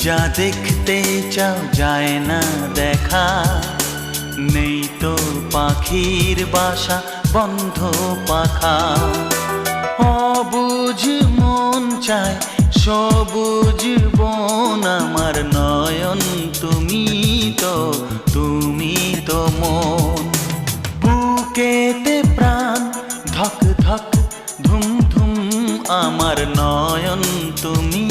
যা দেখতে চাও যায় না দেখা, নেই তো পাখির বাসা বন্ধ পাখা। অবুঝ মন চায় সবুজ বন, আমার নয়ন তুমি তো মন। বুকেতে প্রাণ ধক ধক ধুম ধুম, আমার নয়ন তুমি